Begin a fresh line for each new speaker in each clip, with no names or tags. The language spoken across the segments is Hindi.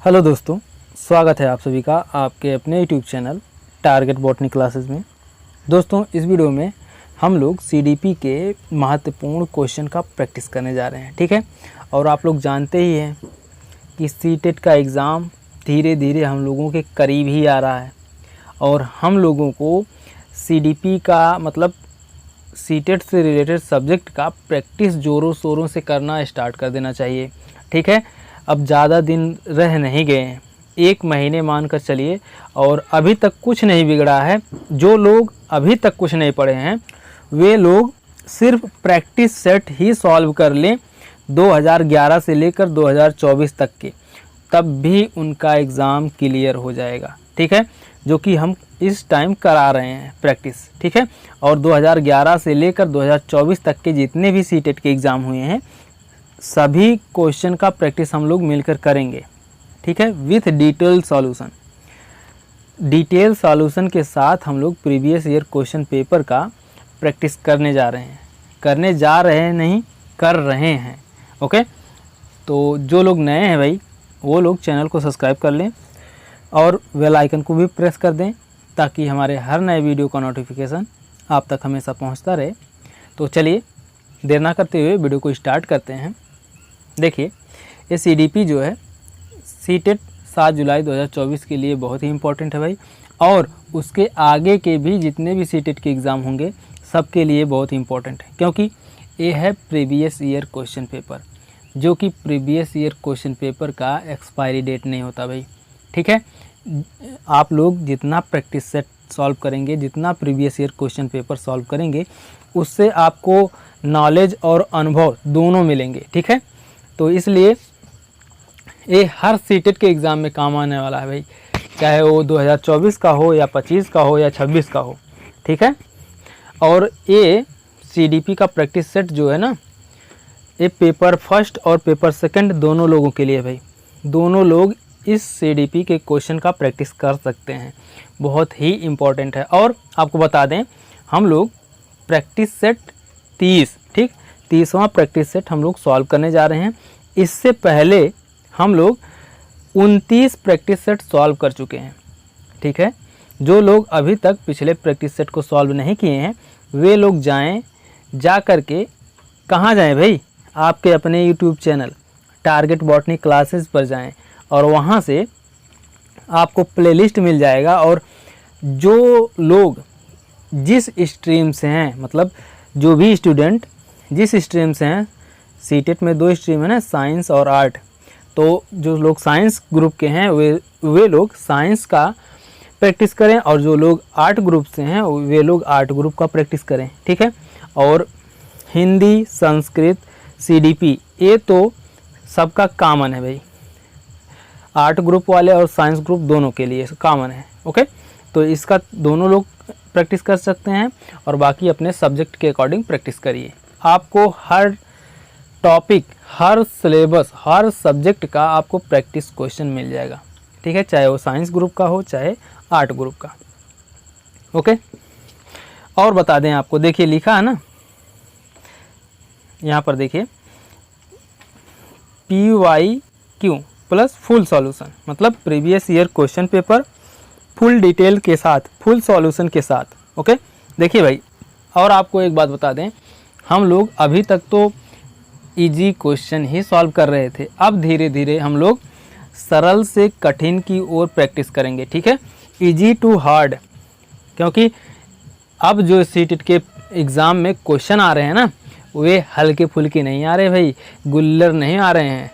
हेलो दोस्तों, स्वागत है आप सभी का आपके अपने YouTube channel target botany classes में। दोस्तों, इस वीडियो में हम लोग सीडीपी के महत्वपूर्ण क्वेश्चन का प्रैक्टिस करने जा रहे हैं, ठीक है। और आप लोग जानते ही हैं कि सीटेट का एग्ज़ाम धीरे धीरे हम लोगों के करीब ही आ रहा है और हम लोगों को सीडीपी का मतलब सीटेट से रिलेटेड सब्जेक्ट का प्रैक्टिस ज़ोरों शोरों से करना स्टार्ट कर देना चाहिए, ठीक है। अब ज़्यादा दिन रह नहीं गए हैं, 1 महीने मान कर चलिए और अभी तक कुछ नहीं बिगड़ा है। जो लोग अभी तक कुछ नहीं पढ़े हैं वे लोग सिर्फ प्रैक्टिस सेट ही सॉल्व कर लें 2011 से लेकर 2024 तक के, तब भी उनका एग्ज़ाम क्लियर हो जाएगा, ठीक है। जो कि हम इस टाइम करा रहे हैं प्रैक्टिस, ठीक है। और 2011 से लेकर 2024 तक के जितने भी सीटेट के एग्ज़ाम हुए हैं सभी क्वेश्चन का प्रैक्टिस हम लोग मिलकर करेंगे, ठीक है, with detail solution. Detail solution के साथ हम लोग प्रीवियस ईयर क्वेश्चन पेपर का प्रैक्टिस करने जा रहे हैं, नहीं कर रहे हैं, ओके। तो जो लोग नए हैं भाई वो लोग चैनल को सब्सक्राइब कर लें और बेल आइकन को भी प्रेस कर दें ताकि हमारे हर नए वीडियो का नोटिफिकेशन आप तक हमेशा पहुंचता रहे। तो चलिए देर ना करते हुए वीडियो को स्टार्ट करते हैं। देखिए, ये सीडीपी जो है सीटेट 7 जुलाई 2024 के लिए बहुत ही इम्पोर्टेंट है भाई, और उसके आगे के भी जितने भी सीटेट के एग्ज़ाम होंगे सबके लिए बहुत ही इम्पोर्टेंट है, क्योंकि ये है प्रीवियस ईयर क्वेश्चन पेपर, जो कि प्रीवियस ईयर क्वेश्चन पेपर का एक्सपायरी डेट नहीं होता भाई, ठीक है। आप लोग जितना प्रैक्टिस सेट सॉल्व करेंगे, जितना previous year question paper solve करेंगे, उससे आपको नॉलेज और अनुभव दोनों मिलेंगे, ठीक है। तो इसलिए ये हर सीटेट के एग्ज़ाम में काम आने वाला है भाई, चाहे वो 2024 का हो या 25 का हो या 26 का हो, ठीक है। और ये सीडीपी का प्रैक्टिस सेट जो है ना, ये पेपर फर्स्ट और पेपर सेकंड दोनों लोगों के लिए भाई, दोनों लोग इस सीडीपी के क्वेश्चन का प्रैक्टिस कर सकते हैं, बहुत ही इम्पोर्टेंट है। और आपको बता दें, हम लोग प्रैक्टिस सेट 30वां प्रैक्टिस सेट हम लोग सॉल्व करने जा रहे हैं। इससे पहले हम लोग 29 प्रैक्टिस सेट सॉल्व कर चुके हैं, ठीक है। जो लोग अभी तक पिछले प्रैक्टिस सेट को सॉल्व नहीं किए हैं वे लोग जा कर के कहाँ जाएं भाई, आपके अपने YouTube channel target botany classes पर जाएं और वहाँ से आपको प्लेलिस्ट मिल जाएगा। और जो लोग जिस स्ट्रीम से हैं, मतलब जो भी स्टूडेंट जिस स्ट्रीम से हैं, सीटेट में 2 स्ट्रीम है ना, साइंस और आर्ट, तो जो लोग साइंस ग्रुप के हैं वे लोग साइंस का प्रैक्टिस करें और जो लोग आर्ट ग्रुप से हैं वे लोग आर्ट ग्रुप का प्रैक्टिस करें, ठीक है। और हिंदी, संस्कृत, सीडीपी ये तो सबका कॉमन है भाई, आर्ट ग्रुप वाले और साइंस ग्रुप दोनों के लिए कॉमन है, ओके। तो इसका दोनों लोग प्रैक्टिस कर सकते हैं और बाकी अपने सब्जेक्ट के अकॉर्डिंग प्रैक्टिस करिए। आपको हर टॉपिक, हर सिलेबस, हर सब्जेक्ट का आपको प्रैक्टिस क्वेश्चन मिल जाएगा, ठीक है, चाहे वो साइंस ग्रुप का हो चाहे आर्ट ग्रुप का, ओके। और बता दें आपको, देखिए लिखा है ना यहाँ पर, देखिए PYQ प्लस फुल सॉल्यूशन, मतलब previous year question paper full detail के साथ, फुल सॉल्यूशन के साथ, ओके। देखिए भाई, और आपको एक बात बता दें, हम लोग अभी तक तो इजी क्वेश्चन ही सॉल्व कर रहे थे, अब धीरे धीरे हम लोग सरल से कठिन की ओर प्रैक्टिस करेंगे, ठीक है, इजी टू हार्ड। क्योंकि अब जो सीटेट के एग्ज़ाम में क्वेश्चन आ रहे हैं ना, वे हल्के फुल्के नहीं आ रहे भाई, गुल्लर नहीं आ रहे हैं,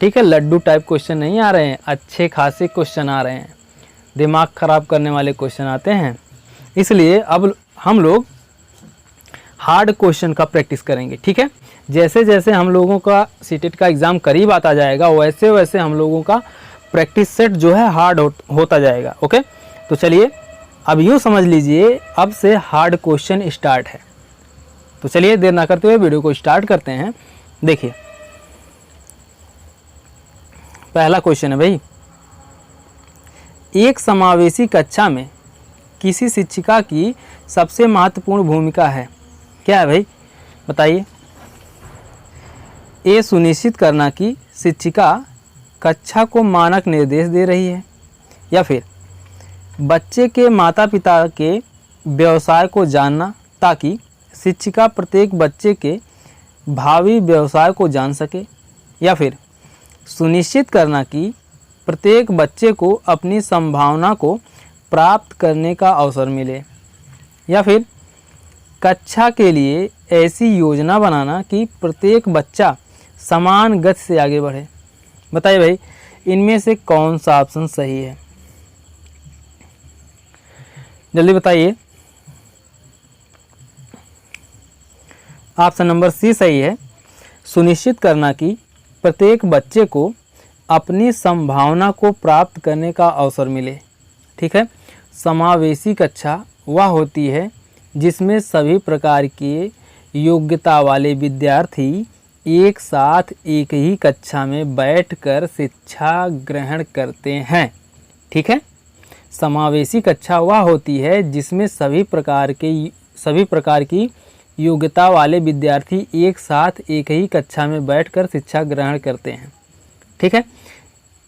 ठीक है, लड्डू टाइप क्वेश्चन नहीं आ रहे हैं, अच्छे खासे क्वेश्चन आ रहे हैं, दिमाग ख़राब करने वाले क्वेश्चन आते हैं। इसलिए अब हम लोग हार्ड क्वेश्चन का प्रैक्टिस करेंगे, ठीक है। जैसे जैसे हम लोगों का सीटेट का एग्ज़ाम करीब आता जाएगा वैसे वैसे हम लोगों का प्रैक्टिस सेट जो है हार्ड होता जाएगा, ओके। तो चलिए अब यूँ समझ लीजिए, अब से हार्ड क्वेश्चन स्टार्ट है। तो चलिए देर ना करते हुए वीडियो को स्टार्ट करते हैं। देखिए, पहला क्वेश्चन है भाई, एक समावेशी कक्षा में किसी शिक्षिका की सबसे महत्वपूर्ण भूमिका है, क्या है भाई, बताइए। ये सुनिश्चित करना कि शिक्षिका कक्षा को मानक निर्देश दे रही है, या फिर बच्चे के माता पिता के व्यवसाय को जानना ताकि शिक्षिका प्रत्येक बच्चे के भावी व्यवसाय को जान सके, या फिर सुनिश्चित करना कि प्रत्येक बच्चे को अपनी संभावना को प्राप्त करने का अवसर मिले, या फिर कक्षा के लिए ऐसी योजना बनाना कि प्रत्येक बच्चा समान गति से आगे बढ़े। बताइए भाई, इनमें से कौन सा ऑप्शन सही है? जल्दी बताइए। ऑप्शन नंबर सी सही है। सुनिश्चित करना कि प्रत्येक बच्चे को अपनी संभावना को प्राप्त करने का अवसर मिले। ठीक है। समावेशी कक्षा वह होती है जिसमें सभी प्रकार के योग्यता वाले विद्यार्थी एक साथ एक ही कक्षा में बैठकर शिक्षा ग्रहण करते हैं। ठीक है। समावेशी कक्षा वह होती है जिसमें सभी प्रकार की योग्यता वाले विद्यार्थी एक साथ एक ही कक्षा में बैठकर शिक्षा ग्रहण करते हैं। ठीक है।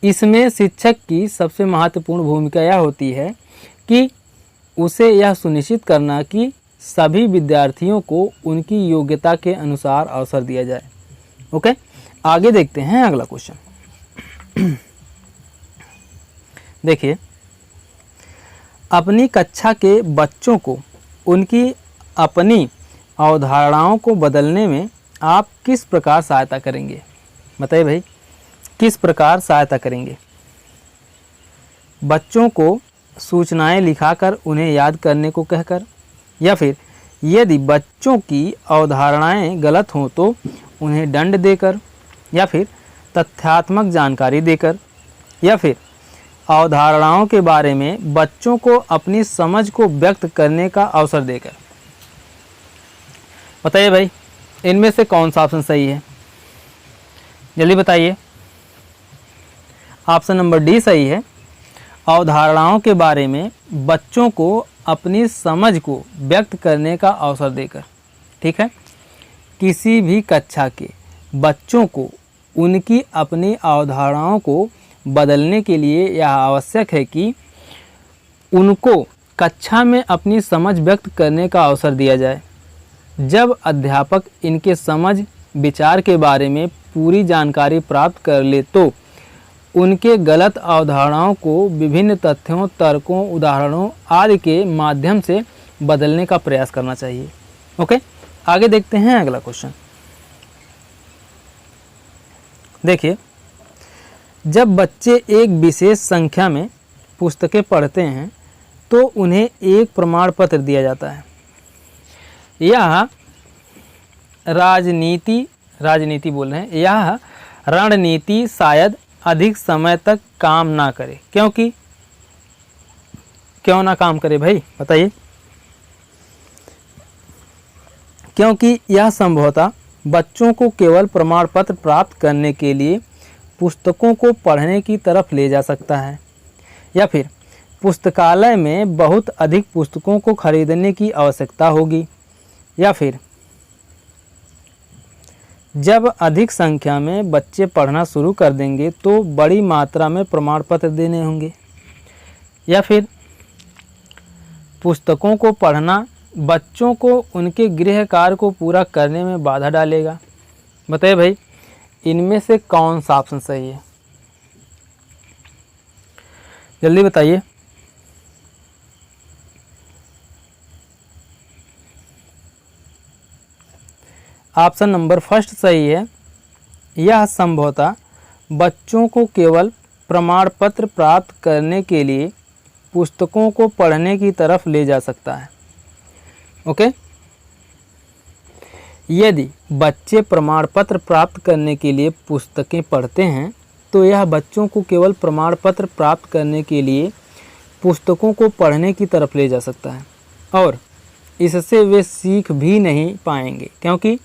इसमें शिक्षक की सबसे महत्वपूर्ण भूमिका यह होती है कि उसे यह सुनिश्चित करना कि सभी विद्यार्थियों को उनकी योग्यता के अनुसार अवसर दिया जाए। ओके, आगे देखते हैं अगला क्वेश्चन। देखिए, अपनी कक्षा के बच्चों को उनकी अपनी अवधारणाओं को बदलने में आप किस प्रकार सहायता करेंगे? बताइए भाई, किस प्रकार सहायता करेंगे? बच्चों को सूचनाएं लिखाकर उन्हें याद करने को कहकर, या फिर यदि बच्चों की अवधारणाएं गलत हों तो उन्हें दंड देकर, या फिर तथ्यात्मक जानकारी देकर, या फिर अवधारणाओं के बारे में बच्चों को अपनी समझ को व्यक्त करने का अवसर देकर। बताइए भाई, इनमें से कौन सा ऑप्शन सही है? जल्दी बताइए। ऑप्शन नंबर डी सही है। अवधारणाओं के बारे में बच्चों को अपनी समझ को व्यक्त करने का अवसर देकर। ठीक है। किसी भी कक्षा के बच्चों को उनकी अपनी अवधारणाओं को बदलने के लिए यह आवश्यक है कि उनको कक्षा में अपनी समझ व्यक्त करने का अवसर दिया जाए। जब अध्यापक इनके समझ विचार के बारे में पूरी जानकारी प्राप्त कर ले तो उनके गलत अवधारणाओं को विभिन्न तथ्यों, तर्कों, उदाहरणों आदि के माध्यम से बदलने का प्रयास करना चाहिए। ओके, आगे देखते हैं अगला क्वेश्चन। देखिए, जब बच्चे एक विशेष संख्या में पुस्तकें पढ़ते हैं तो उन्हें एक प्रमाण पत्र दिया जाता है। यह राजनीति बोल रहे हैं, यह रणनीति शायद अधिक समय तक काम ना करे। क्यों ना काम करे भाई? बताइए। क्योंकि यह संभवतः बच्चों को केवल प्रमाण पत्र प्राप्त करने के लिए पुस्तकों को पढ़ने की तरफ ले जा सकता है, या फिर पुस्तकालय में बहुत अधिक पुस्तकों को खरीदने की आवश्यकता होगी, या फिर जब अधिक संख्या में बच्चे पढ़ना शुरू कर देंगे तो बड़ी मात्रा में प्रमाण पत्र देने होंगे, या फिर पुस्तकों को पढ़ना बच्चों को उनके गृह कार्य को पूरा करने में बाधा डालेगा। बताइए भाई, इनमें से कौन सा ऑप्शन सही है? जल्दी बताइए। ऑप्शन नंबर फर्स्ट सही है। यह संभवतः बच्चों को केवल प्रमाण पत्र प्राप्त करने के लिए पुस्तकों को पढ़ने की तरफ ले जा सकता है। ओके, यदि बच्चे प्रमाण पत्र प्राप्त करने के लिए पुस्तकें पढ़ते हैं तो यह बच्चों को केवल प्रमाण पत्र प्राप्त करने के लिए पुस्तकों को पढ़ने की तरफ ले जा सकता है, और इससे वे सीख भी नहीं पाएंगे, क्योंकि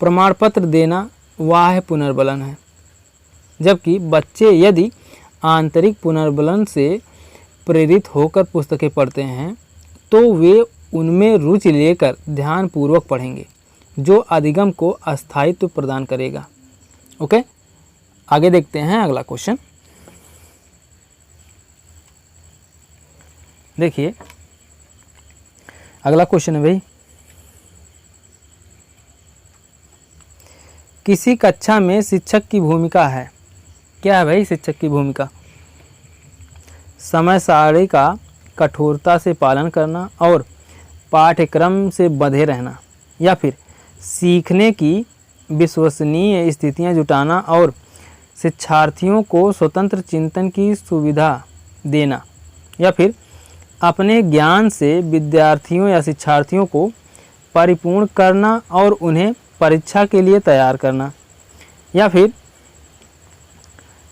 प्रमाण पत्र देना वाह पुनर्बलन है। जबकि बच्चे यदि आंतरिक पुनर्बलन से प्रेरित होकर पुस्तकें पढ़ते हैं तो वे उनमें रुचि लेकर ध्यानपूर्वक पढ़ेंगे, जो अधिगम को अस्थायित्व प्रदान करेगा। ओके, आगे देखते हैं अगला क्वेश्चन। देखिए अगला क्वेश्चन है भाई, किसी कक्षा में शिक्षक की भूमिका है। क्या है भाई शिक्षक की भूमिका? समय सारणी का कठोरता से पालन करना और पाठ्यक्रम से बंधे रहना, या फिर सीखने की विश्वसनीय स्थितियां जुटाना और शिक्षार्थियों को स्वतंत्र चिंतन की सुविधा देना, या फिर अपने ज्ञान से विद्यार्थियों या शिक्षार्थियों को परिपूर्ण करना और उन्हें परीक्षा के लिए तैयार करना, या फिर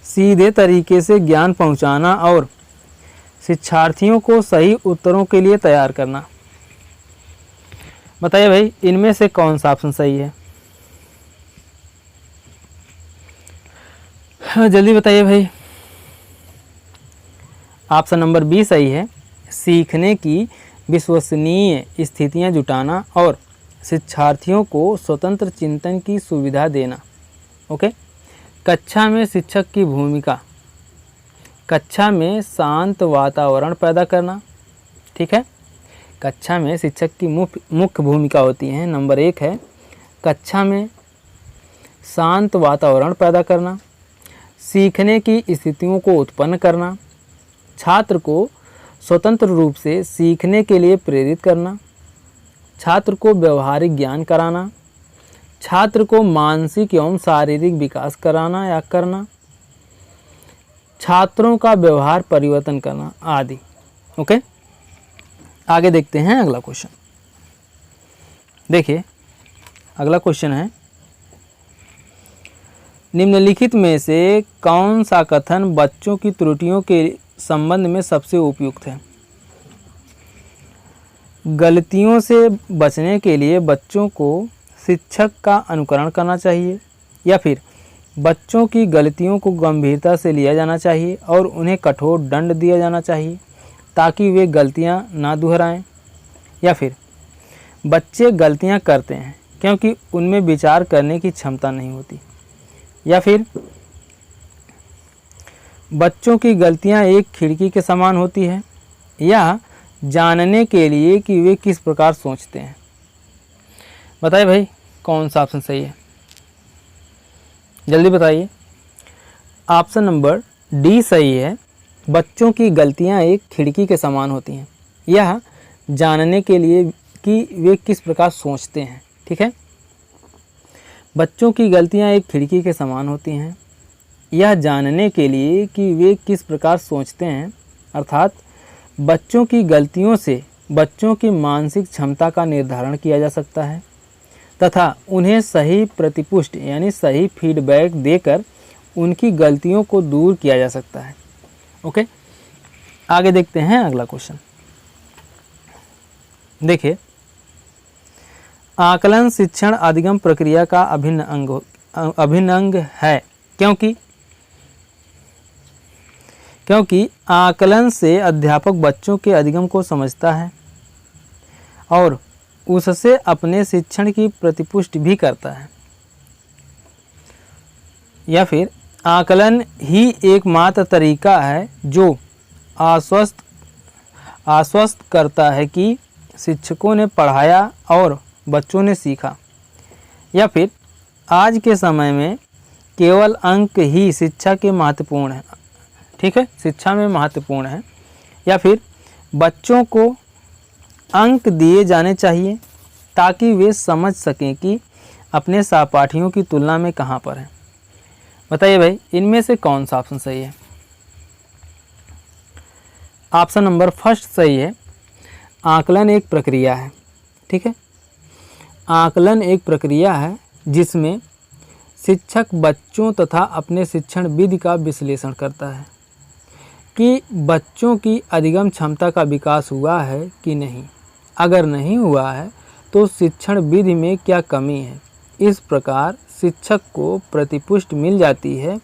सीधे तरीके से ज्ञान पहुंचाना और शिक्षार्थियों को सही उत्तरों के लिए तैयार करना। बताइए भाई इनमें से कौन सा ऑप्शन सही है? हाँ जल्दी बताइए भाई। ऑप्शन नंबर बी सही है, सीखने की विश्वसनीय स्थितियां जुटाना और शिक्षार्थियों को स्वतंत्र चिंतन की सुविधा देना। ओके, कक्षा में शिक्षक की भूमिका, कक्षा में शांत वातावरण पैदा करना। ठीक है, कक्षा में शिक्षक की मुख्य भूमिका होती है। नंबर 1 है कक्षा में शांत वातावरण पैदा करना, सीखने की स्थितियों को उत्पन्न करना, छात्र को स्वतंत्र रूप से सीखने के लिए प्रेरित करना, छात्र को व्यवहारिक ज्ञान कराना, छात्र को मानसिक एवं शारीरिक विकास कराना या करना, छात्रों का व्यवहार परिवर्तन करना आदि। ओके, आगे देखते हैं अगला क्वेश्चन। देखिए अगला क्वेश्चन है, निम्नलिखित में से कौन सा कथन बच्चों की त्रुटियों के संबंध में सबसे उपयुक्त है? गलतियों से बचने के लिए बच्चों को शिक्षक का अनुकरण करना चाहिए, या फिर बच्चों की गलतियों को गंभीरता से लिया जाना चाहिए और उन्हें कठोर दंड दिया जाना चाहिए ताकि वे गलतियां ना दोहराएं, या फिर बच्चे गलतियां करते हैं क्योंकि उनमें विचार करने की क्षमता नहीं होती, या फिर बच्चों की गलतियां एक खिड़की के समान होती है, या जानने के लिए कि वे किस प्रकार सोचते हैं। बताइए भाई कौन सा ऑप्शन सही है? जल्दी बताइए। ऑप्शन नंबर डी सही है, बच्चों की गलतियां एक खिड़की के समान होती हैं, यह जानने के लिए कि वे किस प्रकार सोचते हैं। ठीक है, बच्चों की गलतियां एक खिड़की के समान होती हैं, यह जानने के लिए कि वे किस प्रकार सोचते हैं, अर्थात बच्चों की गलतियों से बच्चों की मानसिक क्षमता का निर्धारण किया जा सकता है तथा उन्हें सही प्रतिपुष्टि यानी सही फीडबैक देकर उनकी गलतियों को दूर किया जा सकता है। ओके, आगे देखते हैं अगला क्वेश्चन। देखिए, आकलन शिक्षण अधिगम प्रक्रिया का अभिन्न अंग है क्योंकि आकलन से अध्यापक बच्चों के अधिगम को समझता है और उससे अपने शिक्षण की प्रतिपुष्टि भी करता है, या फिर आकलन ही एकमात्र तरीका है जो आश्वस्त करता है कि शिक्षकों ने पढ़ाया और बच्चों ने सीखा, या फिर आज के समय में केवल अंक ही शिक्षा के महत्वपूर्ण है। ठीक है, शिक्षा में महत्वपूर्ण है, या फिर बच्चों को अंक दिए जाने चाहिए ताकि वे समझ सकें कि अपने सहपाठियों की तुलना में कहाँ पर हैं। बताइए भाई इनमें से कौन सा ऑप्शन सही है? ऑप्शन नंबर फर्स्ट सही है, आकलन एक प्रक्रिया है। ठीक है, आकलन एक प्रक्रिया है जिसमें शिक्षक बच्चों तथा अपने शिक्षण विधि का विश्लेषण करता है कि बच्चों की अधिगम क्षमता का विकास हुआ है कि नहीं। अगर नहीं हुआ है तो शिक्षण विधि में क्या कमी है। इस प्रकार शिक्षक को प्रतिपुष्टि मिल जाती है,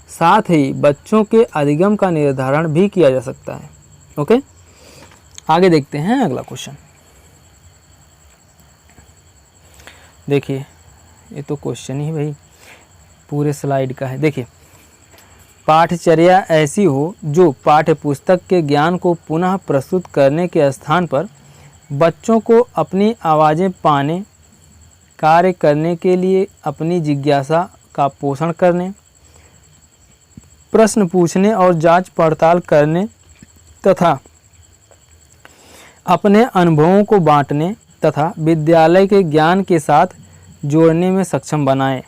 साथ ही बच्चों के अधिगम का निर्धारण भी किया जा सकता है। ओके, आगे देखते हैं अगला क्वेश्चन। देखिए ये तो क्वेश्चन ही भाई पूरे स्लाइड का है। देखिए पाठचर्या ऐसी हो जो पाठ्यपुस्तक के ज्ञान को पुनः प्रस्तुत करने के स्थान पर बच्चों को अपनी आवाज़ें पाने, कार्य करने के लिए अपनी जिज्ञासा का पोषण करने, प्रश्न पूछने और जांच पड़ताल करने तथा अपने अनुभवों को बांटने तथा विद्यालय के ज्ञान के साथ जोड़ने में सक्षम बनाए।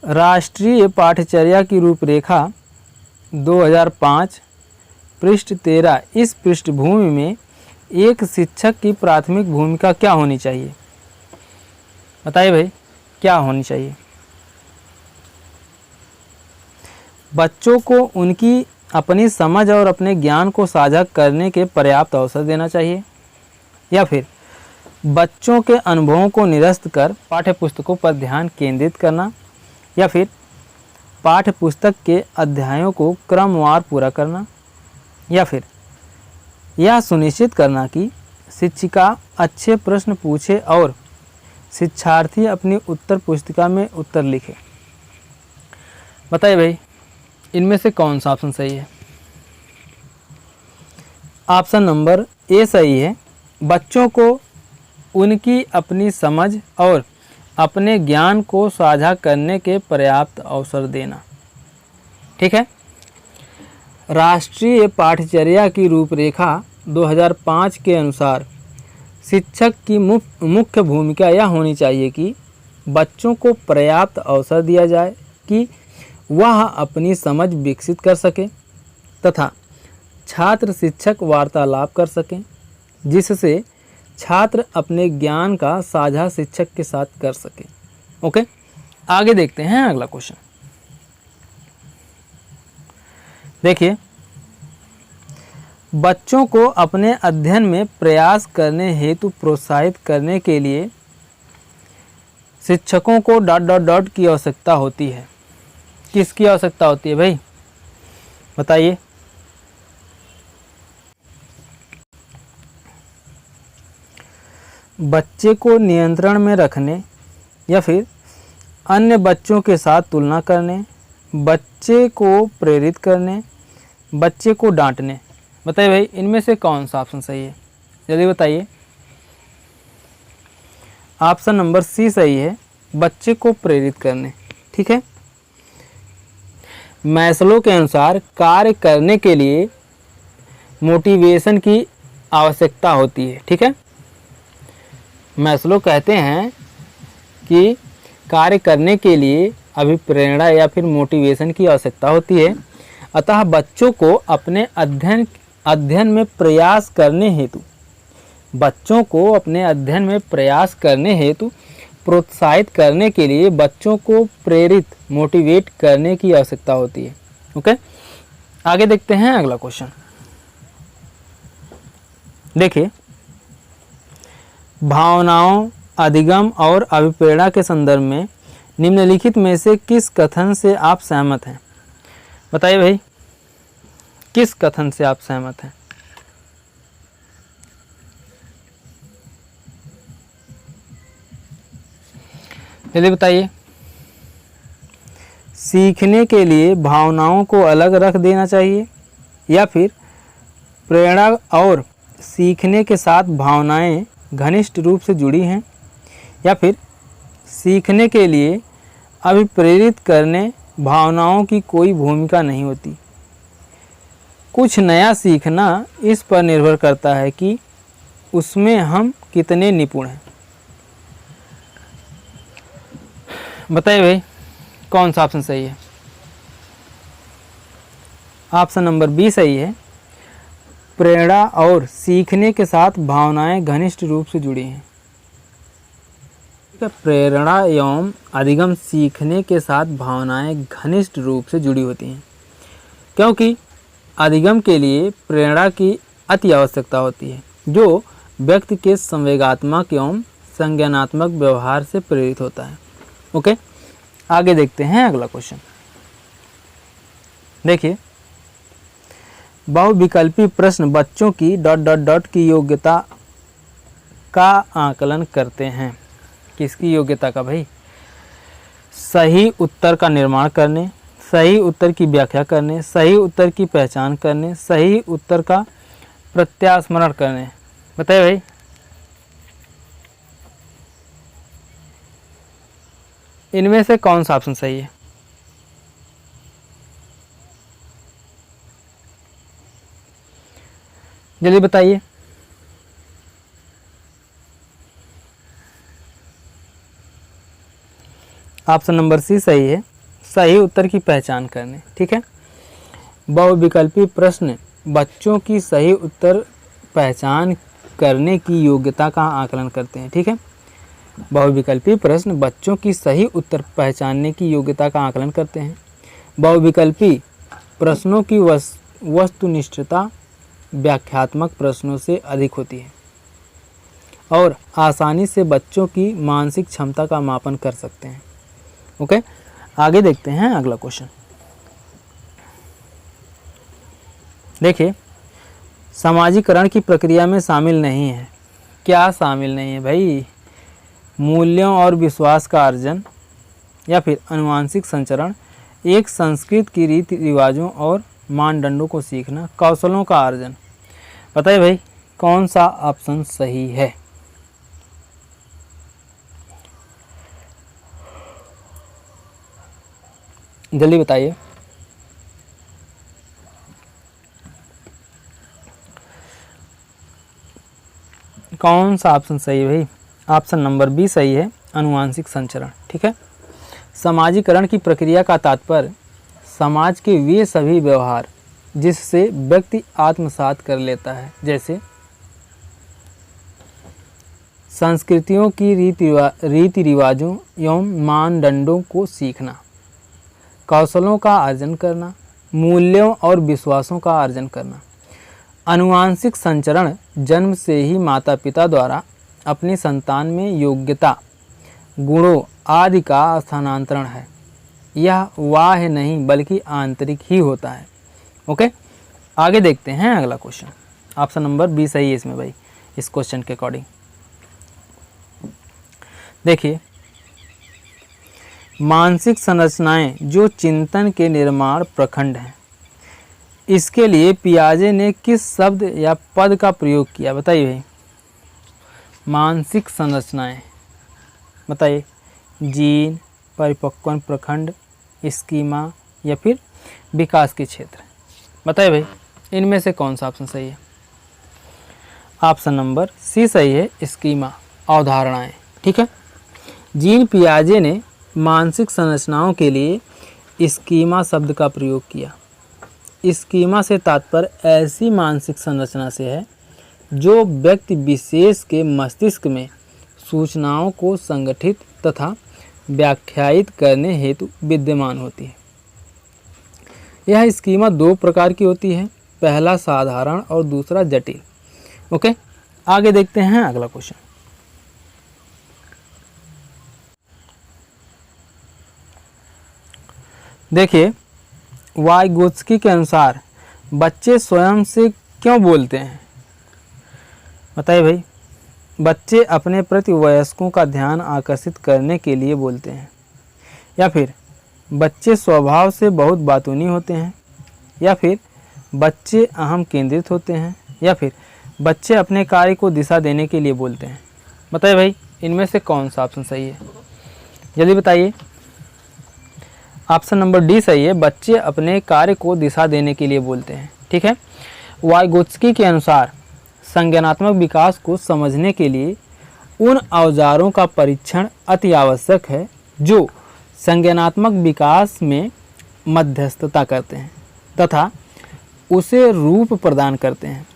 राष्ट्रीय पाठचर्या की रूपरेखा 2005 पृष्ठ 13। इस पृष्ठभूमि में एक शिक्षक की प्राथमिक भूमिका क्या होनी चाहिए? बताइए भाई, क्या होनी चाहिए? बच्चों को उनकी अपनी समझ और अपने ज्ञान को साझा करने के पर्याप्त अवसर देना चाहिए, या फिर बच्चों के अनुभवों को निरस्त कर पाठ्यपुस्तकों पर ध्यान केंद्रित करना, या फिर पाठ्यपुस्तक के अध्यायों को क्रमवार पूरा करना, या फिर यह सुनिश्चित करना कि शिक्षिका अच्छे प्रश्न पूछे और शिक्षार्थी अपनी उत्तर पुस्तिका में उत्तर लिखे। बताइए भाई, इनमें से कौन सा ऑप्शन सही है? ऑप्शन नंबर ए सही है। बच्चों को उनकी अपनी समझ और अपने ज्ञान को साझा करने के पर्याप्त अवसर देना। ठीक है। राष्ट्रीय पाठचर्या की रूपरेखा 2005 के अनुसार शिक्षक की मुख्य भूमिका यह होनी चाहिए कि बच्चों को पर्याप्त अवसर दिया जाए कि वह अपनी समझ विकसित कर सके तथा छात्र शिक्षक वार्तालाप कर सकें, जिससे छात्र अपने ज्ञान का साझा शिक्षक के साथ कर सके। ओके, आगे देखते हैं अगला क्वेश्चन। देखिए, बच्चों को अपने अध्ययन में प्रयास करने हेतु प्रोत्साहित करने के लिए शिक्षकों को ... की आवश्यकता होती है। किसकी आवश्यकता होती है भाई? बताइए। बच्चे को नियंत्रण में रखने, या फिर अन्य बच्चों के साथ तुलना करने, बच्चे को प्रेरित करने, बच्चे को डांटने। बताइए भाई, इनमें से कौन सा ऑप्शन सही है? जल्दी बताइए। ऑप्शन नंबर सी सही है, बच्चे को प्रेरित करने। ठीक है। मैस्लो के अनुसार कार्य करने के लिए मोटिवेशन की आवश्यकता होती है। ठीक है। मैस्लो कहते हैं कि कार्य करने के लिए अभिप्रेरणा या फिर मोटिवेशन की आवश्यकता होती है। अतः बच्चों को अपने अध्ययन में प्रयास करने हेतु प्रोत्साहित करने के लिए बच्चों को प्रेरित मोटिवेट करने की आवश्यकता होती है। ओके, आगे देखते हैं अगला क्वेश्चन। देखिए, भावनाओं, अधिगम और अभिप्रेरणा के संदर्भ में निम्नलिखित में से किस कथन से आप सहमत हैं? बताइए भाई, किस कथन से आप सहमत हैं? जल्दी बताइए। सीखने के लिए भावनाओं को अलग रख देना चाहिए, या फिर प्रेरणा और सीखने के साथ भावनाएं घनिष्ठ रूप से जुड़ी हैं, या फिर सीखने के लिए अभिप्रेरित करने भावनाओं की कोई भूमिका नहीं होती। कुछ नया सीखना इस पर निर्भर करता है कि उसमें हम कितने निपुण हैं। बताइए भाई, कौन सा ऑप्शन सही है? ऑप्शन नंबर बी सही है। प्रेरणा और सीखने के साथ भावनाएं घनिष्ठ रूप से जुड़ी हैं। प्रेरणा एवं अधिगम सीखने के साथ भावनाएं घनिष्ठ रूप से जुड़ी होती हैं, क्योंकि अधिगम के लिए प्रेरणा की अति आवश्यकता होती है, जो व्यक्ति के संवेगात्मक एवं संज्ञानात्मक व्यवहार से प्रेरित होता है। ओके, आगे देखते हैं अगला क्वेश्चन। देखिए, बहुविकल्पी प्रश्न बच्चों की ... की योग्यता का आकलन करते हैं। किसकी योग्यता का भाई? सही उत्तर का निर्माण करने, सही उत्तर की व्याख्या करने, सही उत्तर की पहचान करने, सही उत्तर का प्रत्यास्मरण करने। बताइए भाई। इनमें से कौन सा ऑप्शन सही है? जल्दी बताइए। ऑप्शन नंबर सी सही है, सही उत्तर की पहचान करने। ठीक है। बहुविकल्पी प्रश्न बच्चों की सही उत्तर पहचान करने की योग्यता का आकलन करते हैं। ठीक है। बहुविकल्पी प्रश्न बच्चों की सही उत्तर पहचानने की योग्यता का आकलन करते हैं। बहुविकल्पी प्रश्नों की वस्तुनिष्ठता व्याख्यात्मक प्रश्नों से अधिक होती है और आसानी से बच्चों की मानसिक क्षमता का मापन कर सकते हैं। ओके, आगे देखते हैं अगला क्वेश्चन। देखिए, समाजीकरण की प्रक्रिया में शामिल नहीं है। क्या शामिल नहीं है भाई? मूल्यों और विश्वास का अर्जन या फिर आनुवंशिक संचरण, एक संस्कृति की रीति रिवाजों और मानदंडों को सीखना, कौशलों का अर्जन। बताइए भाई कौन सा ऑप्शन सही है? जल्दी बताइए। कौन सा ऑप्शन सही है भाई? ऑप्शन नंबर बी सही है, आनुवंशिक संचरण। ठीक है। समाजीकरण की प्रक्रिया का तात्पर्य समाज के वे सभी व्यवहार जिससे व्यक्ति आत्मसात कर लेता है, जैसे संस्कृतियों की रीति रिवाजों एवं मानदंडों को सीखना, कौशलों का अर्जन करना, मूल्यों और विश्वासों का अर्जन करना। आनुवंशिक संचरण जन्म से ही माता पिता द्वारा अपनी संतान में योग्यता, गुणों आदि का स्थानांतरण है। यह बाह्य नहीं बल्कि आंतरिक ही होता है। ओके, आगे देखते हैं अगला क्वेश्चन। ऑप्शन नंबर बी सही है इसमें भाई, इस क्वेश्चन के अकॉर्डिंग। देखिए, मानसिक संरचनाएं जो चिंतन के निर्माण प्रखंड हैं, इसके लिए पियाजे ने किस शब्द या पद का प्रयोग किया? बताइए भाई। मानसिक संरचनाएं, बताइए। जीन, परिपक्वन प्रखंड, स्कीमा या फिर विकास के क्षेत्र। बताइए भाई इनमें से कौन सा ऑप्शन सही है? ऑप्शन नंबर सी सही है, स्कीमा, अवधारणाएं। ठीक है। जीन पियाजे ने मानसिक संरचनाओं के लिए स्कीमा शब्द का प्रयोग किया। स्कीमा से तात्पर्य ऐसी मानसिक संरचना से है जो व्यक्ति विशेष के मस्तिष्क में सूचनाओं को संगठित तथा व्याख्यायित करने हेतु विद्यमान होती है। यह स्कीमा दो प्रकार की होती है, पहला साधारण और दूसरा जटिल। ओके, आगे देखते हैं अगला क्वेश्चन। देखिए, वाइगोत्स्की के अनुसार बच्चे स्वयं से क्यों बोलते हैं? बताइए भाई। बच्चे अपने प्रति वयस्कों का ध्यान आकर्षित करने के लिए बोलते हैं, या फिर बच्चे स्वभाव से बहुत बातूनी होते हैं, या फिर बच्चे अहम केंद्रित होते हैं, या फिर बच्चे अपने कार्य को दिशा देने के लिए बोलते हैं। बताइए भाई इनमें से कौन सा ऑप्शन सही है? जल्दी बताइए। ऑप्शन नंबर डी सही है, बच्चे अपने कार्य को दिशा देने के लिए बोलते हैं। ठीक है। वाइगोत्स्की के अनुसार संज्ञानात्मक विकास को समझने के लिए उन औजारों का परीक्षण अति आवश्यक है जो संज्ञानात्मक विकास में मध्यस्थता करते हैं तथा उसे रूप प्रदान करते हैं।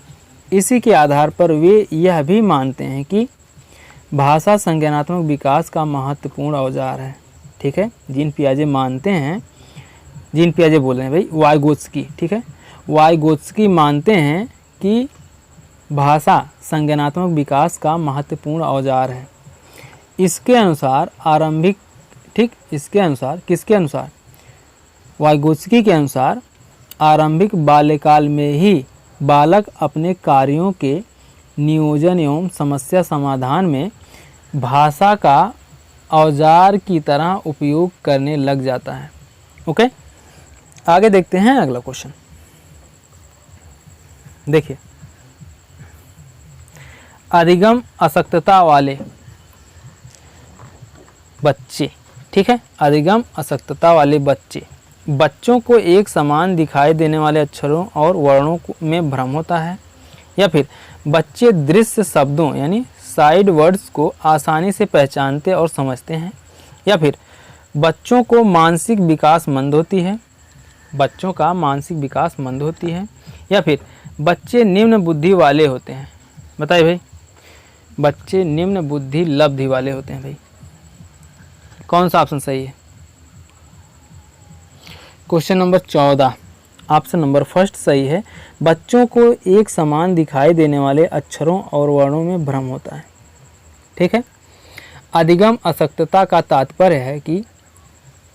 इसी के आधार पर वे यह भी मानते हैं कि भाषा संज्ञानात्मक विकास का महत्वपूर्ण औजार है। ठीक है। जीन पियाजे मानते हैं, जीन पियाजे बोल रहे हैं भाई, वाइगोत्स्की। ठीक है। वाइगोत्स्की मानते हैं कि भाषा संज्ञानात्मक विकास का महत्वपूर्ण औजार है। इसके अनुसार आरंभिक, ठीक, इसके अनुसार, किसके अनुसार? वाइगोत्स्की के अनुसार आरंभिक बाल्यकाल में ही बालक अपने कार्यों के नियोजन एवं समस्या समाधान में भाषा का औजार की तरह उपयोग करने लग जाता है। ओके, आगे देखते हैं अगला क्वेश्चन। देखिए, अधिगम अशक्तता वाले बच्चे, ठीक है, अधिगम अशक्तता वाले बच्चों को एक समान दिखाई देने वाले अक्षरों और वर्णों में भ्रम होता है, या फिर बच्चे दृश्य शब्दों यानी साइड वर्ड्स को आसानी से पहचानते और समझते हैं, या फिर बच्चों को मानसिक विकास मंद होती है, बच्चों का मानसिक विकास मंद होती है, या फिर बच्चे निम्न बुद्धि वाले होते हैं। बताइए भाई, बच्चे निम्न बुद्धि लब्धि वाले होते हैं भाई, कौन सा ऑप्शन सही है? Question number 14, option number first सही है। बच्चों को एक समान दिखाई देने वाले अक्षरों और वर्णों में भ्रम होता है। ठीक है, अधिगम अशक्तता का तात्पर्य है कि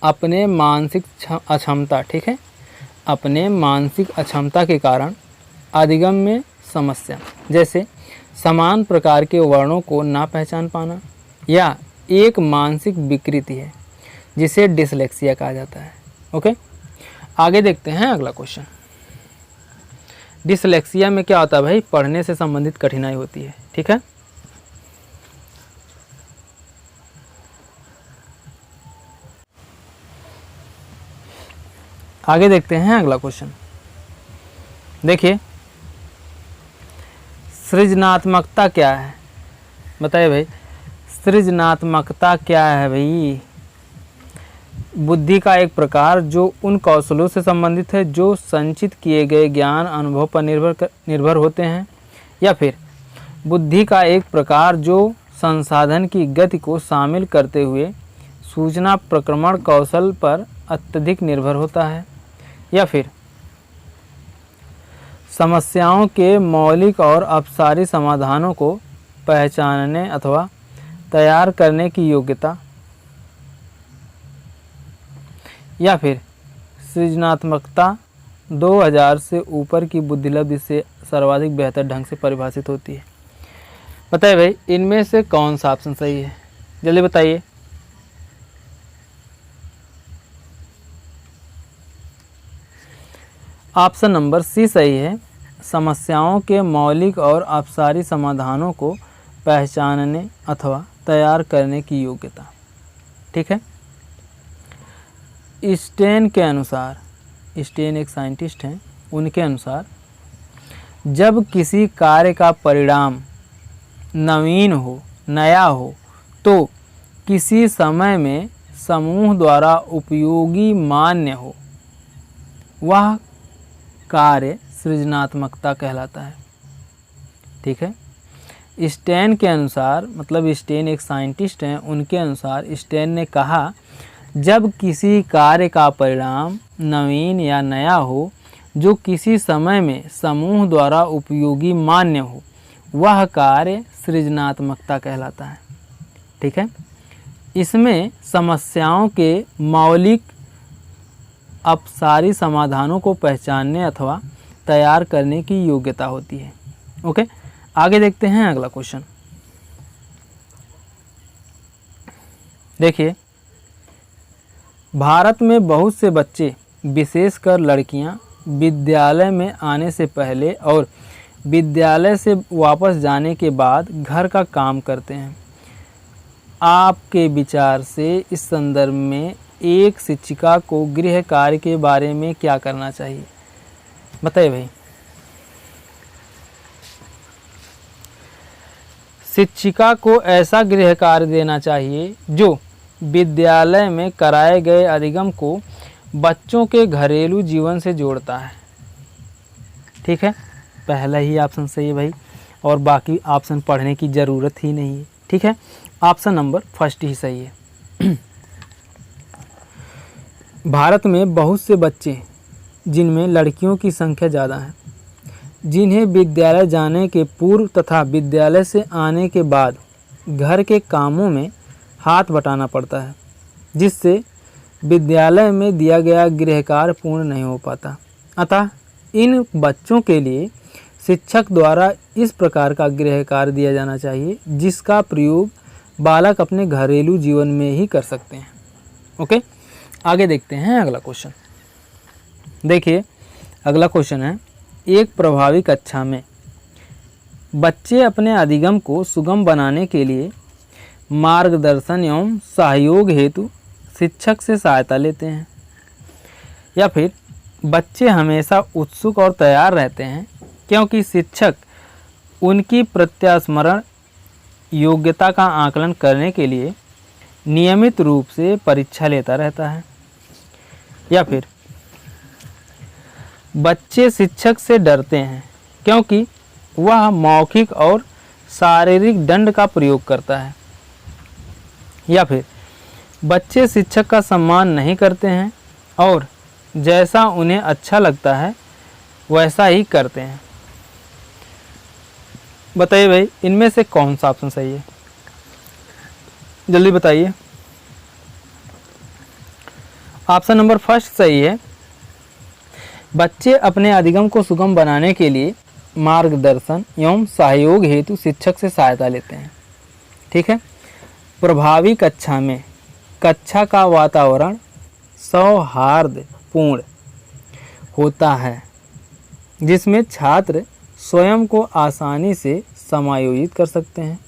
अपने मानसिक अक्षमता, ठीक है, अपने मानसिक अक्षमता के कारण अधिगम में समस्या, जैसे समान प्रकार के वर्णों को ना पहचान पाना, या एक मानसिक विकृति है जिसे डिसलेक्सिया कहा जाता है। ओके, आगे देखते हैं अगला क्वेश्चन। डिसलेक्सिया में क्या होता है भाई? पढ़ने से संबंधित कठिनाई होती है। ठीक है, आगे देखते हैं अगला क्वेश्चन। देखिए, सृजनात्मकता क्या है? बताइए भाई, सृजनात्मकता क्या है भाई? बुद्धि का एक प्रकार जो उन कौशलों से संबंधित है जो संचित किए गए ज्ञान अनुभव पर निर्भर होते हैं, या फिर बुद्धि का एक प्रकार जो संसाधन की गति को शामिल करते हुए सूचना प्रक्रमण कौशल पर अत्यधिक निर्भर होता है, या फिर समस्याओं के मौलिक और अपसारी समाधानों को पहचानने अथवा तैयार करने की योग्यता, या फिर सृजनात्मकता 2000 से ऊपर की बुद्धिलब्धि से सर्वाधिक बेहतर ढंग से परिभाषित होती है। बताइए भाई, इनमें से कौन सा ऑप्शन सही है? जल्दी बताइए। ऑप्शन नंबर सी सही है, समस्याओं के मौलिक और अपसारी समाधानों को पहचानने अथवा तैयार करने की योग्यता। ठीक है, स्टेन के अनुसार, स्टेन एक साइंटिस्ट हैं, उनके अनुसार जब किसी कार्य का परिणाम नवीन हो, नया हो, तो किसी समय में समूह द्वारा उपयोगी मान्य हो, वह कार्य सृजनात्मकता कहलाता है। ठीक है, स्टेन के अनुसार, मतलब स्टेन एक साइंटिस्ट हैं, उनके अनुसार स्टेन ने कहा जब किसी कार्य का परिणाम नवीन या नया हो जो किसी समय में समूह द्वारा उपयोगी मान्य हो, वह कार्य सृजनात्मकता कहलाता है। ठीक है, इसमें समस्याओं के मौलिक अपसारी समाधानों को पहचानने अथवा तैयार करने की योग्यता होती है। ओके, आगे देखते हैं अगला क्वेश्चन। देखिए, भारत में बहुत से बच्चे, विशेषकर लड़कियां, विद्यालय में आने से पहले और विद्यालय से वापस जाने के बाद घर का काम करते हैं। आपके विचार से इस संदर्भ में एक शिक्षिका को गृह कार्य के बारे में क्या करना चाहिए? बताइए भाई। शिक्षिका को ऐसा गृह कार्य देना चाहिए जो विद्यालय में कराए गए अधिगम को बच्चों के घरेलू जीवन से जोड़ता है। ठीक है, पहला ही ऑप्शन सही है भाई, और बाकी ऑप्शन पढ़ने की ज़रूरत ही नहीं है। ठीक है, ऑप्शन नंबर फर्स्ट ही सही है। भारत में बहुत से बच्चे, जिनमें लड़कियों की संख्या ज़्यादा है, जिन्हें विद्यालय जाने के पूर्व तथा विद्यालय से आने के बाद घर के कामों में हाथ बटाना पड़ता है, जिससे विद्यालय में दिया गया गृह कार्य पूर्ण नहीं हो पाता। अतः इन बच्चों के लिए शिक्षक द्वारा इस प्रकार का गृह कार्य दिया जाना चाहिए जिसका प्रयोग बालक अपने घरेलू जीवन में ही कर सकते हैं। ओके, आगे देखते हैं अगला क्वेश्चन। देखिए अगला क्वेश्चन है, एक प्रभावी कक्षा में बच्चे अपने अधिगम को सुगम बनाने के लिए मार्गदर्शन एवं सहयोग हेतु शिक्षक से सहायता लेते हैं, या फिर बच्चे हमेशा उत्सुक और तैयार रहते हैं क्योंकि शिक्षक उनकी प्रत्यास्मरण योग्यता का आकलन करने के लिए नियमित रूप से परीक्षा लेता रहता है, या फिर बच्चे शिक्षक से डरते हैं क्योंकि वह मौखिक और शारीरिक दंड का प्रयोग करता है, या फिर बच्चे शिक्षक का सम्मान नहीं करते हैं और जैसा उन्हें अच्छा लगता है वैसा ही करते हैं। बताइए भाई, इनमें से कौन सा ऑप्शन सही है? जल्दी बताइए। ऑप्शन नंबर फर्स्ट सही है। बच्चे अपने अधिगम को सुगम बनाने के लिए मार्गदर्शन एवं सहयोग हेतु शिक्षक से सहायता लेते हैं। ठीक है। प्रभावी कक्षा में कक्षा का वातावरण सौहार्दपूर्ण होता है जिसमें छात्र स्वयं को आसानी से समायोजित कर सकते हैं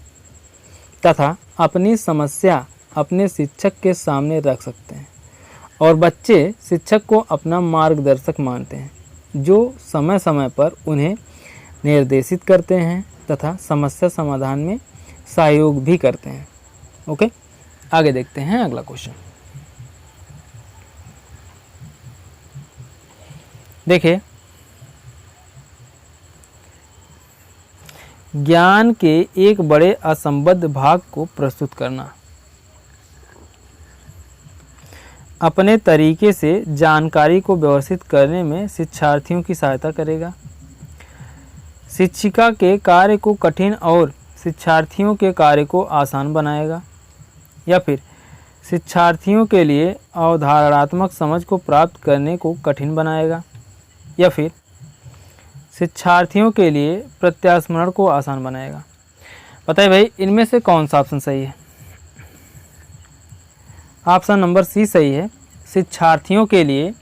तथा अपनी समस्या अपने शिक्षक के सामने रख सकते हैं, और बच्चे शिक्षक को अपना मार्गदर्शक मानते हैं जो समय समय पर उन्हें निर्देशित करते हैं तथा समस्या समाधान में सहयोग भी करते हैं। ओके, आगे देखते हैं अगला क्वेश्चन। देखिए, ज्ञान के एक बड़े असंबद्ध भाग को प्रस्तुत करना अपने तरीके से जानकारी को व्यवस्थित करने में शिक्षार्थियों की सहायता करेगा। शिक्षिका के कार्य को कठिन और शिक्षार्थियों के कार्य को आसान बनाएगा, या फिर शिक्षार्थियों के लिए अवधारणात्मक समझ को प्राप्त करने को कठिन बनाएगा, या फिर शिक्षार्थियों के लिए प्रत्यास्मरण को आसान बनाएगा। बताइए भाई, इनमें से कौन सा ऑप्शन सही है? ऑप्शन नंबर सी सही है। शिक्षार्थियों के लिए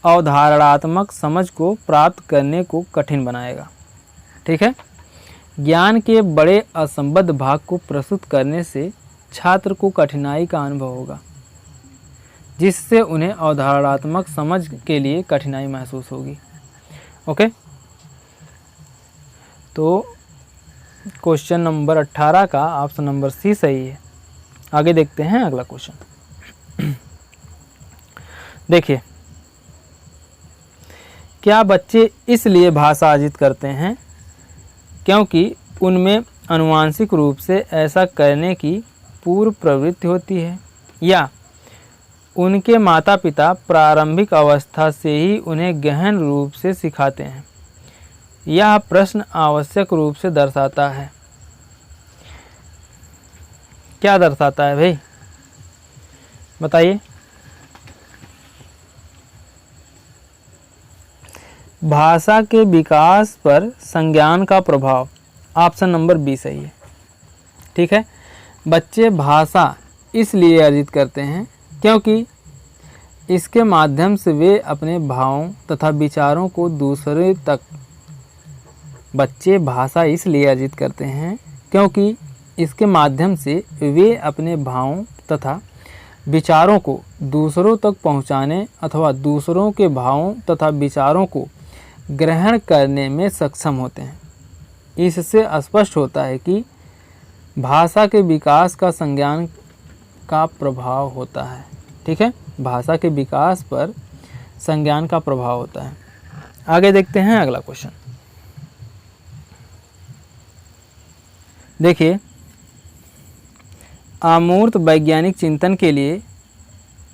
अवधारणात्मक समझ को प्राप्त करने को कठिन बनाएगा। ठीक है। ज्ञान के बड़े असंबद्ध भाग को प्रस्तुत करने से छात्र को कठिनाई का अनुभव होगा जिससे उन्हें अवधारणात्मक समझ के लिए कठिनाई महसूस होगी। ओके, तो क्वेश्चन नंबर 18 का ऑप्शन नंबर सी सही है। आगे देखते हैं अगला क्वेश्चन। देखिए, क्या बच्चे इसलिए भाषा अर्जित करते हैं क्योंकि उनमें आनुवांशिक रूप से ऐसा करने की पूर्व प्रवृत्ति होती है, या उनके माता पिता प्रारंभिक अवस्था से ही उन्हें गहन रूप से सिखाते हैं? यह प्रश्न आवश्यक रूप से दर्शाता है, क्या दर्शाता है भाई? बताइए। भाषा के विकास पर संज्ञान का प्रभाव। ऑप्शन नंबर बी सही है। ठीक है। बच्चे भाषा इसलिए अर्जित करते हैं क्योंकि इसके माध्यम से वे अपने भावों तथा विचारों को दूसरे तक बच्चे भाषा इसलिए अर्जित करते हैं क्योंकि इसके माध्यम से वे अपने भावों तथा विचारों को दूसरों तक पहुंचाने अथवा दूसरों के भावों तथा विचारों को ग्रहण करने में सक्षम होते हैं। इससे स्पष्ट होता है कि भाषा के विकास का संज्ञान का प्रभाव होता है। ठीक है, भाषा के विकास पर संज्ञान का प्रभाव होता है। आगे देखते हैं अगला क्वेश्चन। देखिए, अमूर्त वैज्ञानिक चिंतन के लिए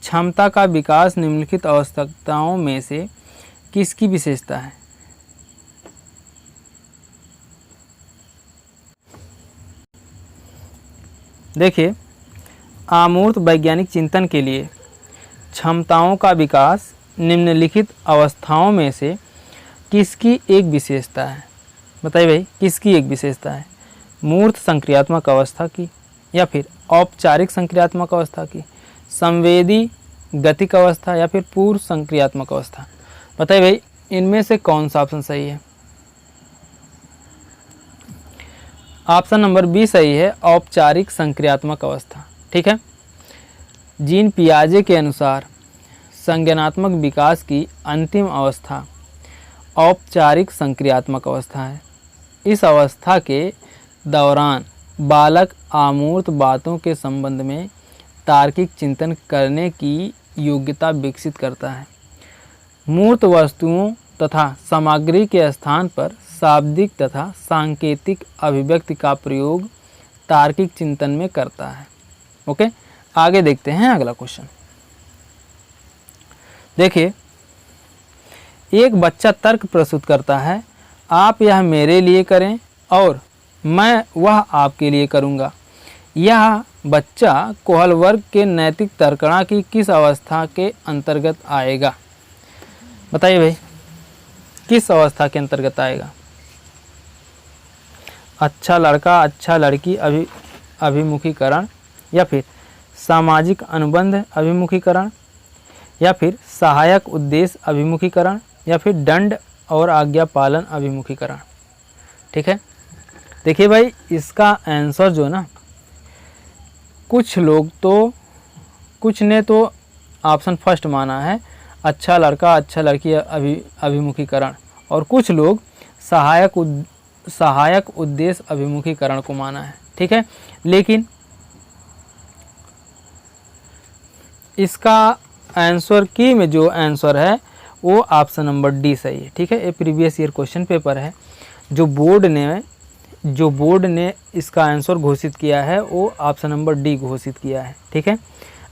क्षमता का विकास निम्नलिखित आवश्यकताओं में से किसकी विशेषता है? देखिए, अमूर्त वैज्ञानिक चिंतन के लिए क्षमताओं का विकास निम्नलिखित अवस्थाओं में से किसकी एक विशेषता है? बताइए भाई, किसकी एक विशेषता है? मूर्त संक्रियात्मक अवस्था की, या फिर औपचारिक संक्रियात्मक अवस्था की, संवेदी गतिक अवस्था या फिर पूर्व संक्रियात्मक अवस्था। बताइए भाई इनमें से कौन सा ऑप्शन सही है? ऑप्शन नंबर बी सही है, औपचारिक संक्रियात्मक अवस्था। ठीक है। जीन पियाजे के अनुसार संज्ञानात्मक विकास की अंतिम अवस्था औपचारिक संक्रियात्मक अवस्था है। इस अवस्था के दौरान बालक अमूर्त बातों के संबंध में तार्किक चिंतन करने की योग्यता विकसित करता है। मूर्त वस्तुओं तथा सामग्री के स्थान पर शाब्दिक तथा सांकेतिक अभिव्यक्ति का प्रयोग तार्किक चिंतन में करता है। ओके, आगे देखते हैं अगला क्वेश्चन। देखिए, एक बच्चा तर्क प्रस्तुत करता है, आप यह मेरे लिए करें और मैं वह आपके लिए करूंगा। यह बच्चा कोहल वर्ग के नैतिक तर्कणा की किस अवस्था के अंतर्गत आएगा? बताइए भाई किस अवस्था के अंतर्गत आएगा? अच्छा लड़का अच्छा लड़की अभिमुखीकरण, या फिर सामाजिक अनुबंध अभिमुखीकरण, या फिर सहायक उद्देश्य अभिमुखीकरण, या फिर दंड और आज्ञा पालन अभिमुखीकरण। ठीक है। देखिए भाई इसका आंसर जो ना, कुछ ने तो ऑप्शन फर्स्ट माना है अच्छा लड़का अच्छा लड़की अभिमुखीकरण, और कुछ लोग सहायक उद्देश्य अभिमुखीकरण को माना है। ठीक है, लेकिन इसका आंसर की में जो आंसर है वो ऑप्शन नंबर डी सही है। ठीक है, ये प्रीवियस ईयर क्वेश्चन पेपर है। जो बोर्ड ने इसका आंसर घोषित किया है वो ऑप्शन नंबर डी घोषित किया है। ठीक है,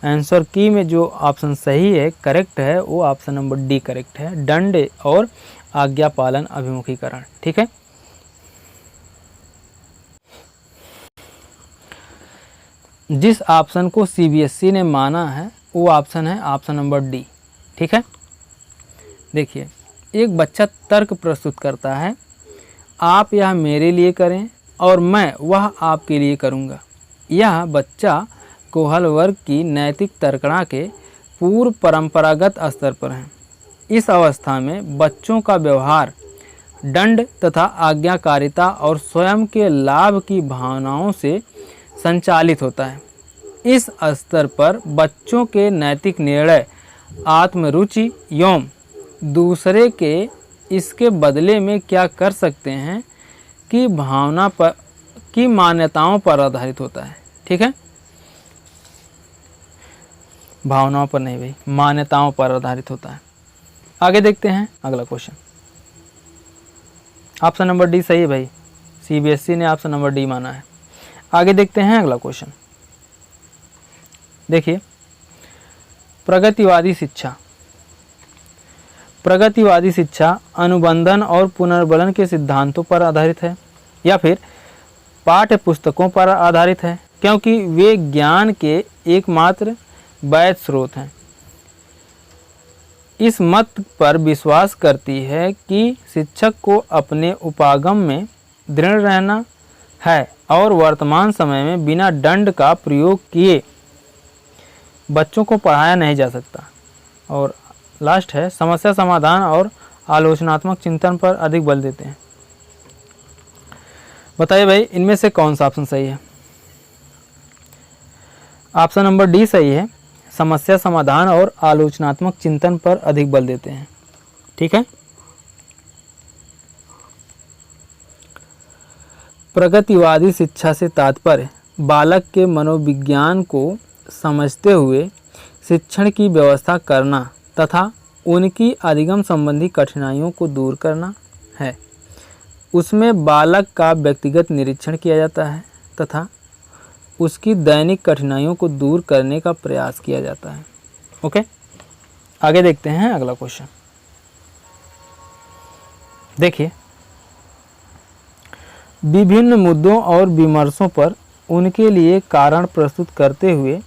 आंसर की में जो ऑप्शन सही है करेक्ट है वो ऑप्शन नंबर डी करेक्ट है, दंड और आज्ञा पालन अभिमुखीकरण। ठीक है, जिस ऑप्शन को सीबीएसई ने माना है वो ऑप्शन है ऑप्शन नंबर डी। ठीक है, देखिए एक बच्चा तर्क प्रस्तुत करता है, आप यह मेरे लिए करें और मैं वह आपके लिए करूंगा। यह बच्चा कोहल वर्ग की नैतिक तर्कणा के पूर्व परंपरागत स्तर पर है। इस अवस्था में बच्चों का व्यवहार दंड तथा आज्ञाकारिता और स्वयं के लाभ की भावनाओं से संचालित होता है। इस स्तर पर बच्चों के नैतिक निर्णय आत्मरुचि एवं दूसरे के इसके बदले में क्या कर सकते हैं की मान्यताओं पर आधारित होता है। ठीक है, भावनाओं पर नहीं भाई, मान्यताओं पर आधारित होता है। आगे देखते हैं अगला क्वेश्चन। ऑप्शन नंबर डी सही है भाई, सीबीएसई ने ऑप्शन नंबर डी माना है। आगे देखते हैं अगला क्वेश्चन। देखिए, प्रगतिवादी शिक्षा अनुबंधन और पुनर्बलन के सिद्धांतों पर आधारित है या फिर पाठ्य पुस्तकों पर आधारित है, क्योंकि वे ज्ञान के एकमात्र वैध स्रोत हैं। इस मत पर विश्वास करती है कि शिक्षक को अपने उपागम में दृढ़ रहना है और वर्तमान समय में बिना दंड का प्रयोग किए बच्चों को पढ़ाया नहीं जा सकता। और लास्ट है समस्या समाधान और आलोचनात्मक चिंतन पर अधिक बल देते हैं। बताइए भाई इनमें से कौन सा ऑप्शन सही है? ऑप्शन नंबर डी सही है, समस्या समाधान और आलोचनात्मक चिंतन पर अधिक बल देते हैं। ठीक है, प्रगतिवादी शिक्षा से तात्पर्य बालक के मनोविज्ञान को समझते हुए शिक्षण की व्यवस्था करना तथा उनकी अधिगम संबंधी कठिनाइयों को दूर करना है। उसमें बालक का व्यक्तिगत निरीक्षण किया जाता है तथा उसकी दैनिक कठिनाइयों को दूर करने का प्रयास किया जाता है। ओके, आगे देखते हैं अगला क्वेश्चन। देखिए, विभिन्न मुद्दों और विमर्शों पर उनके लिए कारण प्रस्तुत करते हुए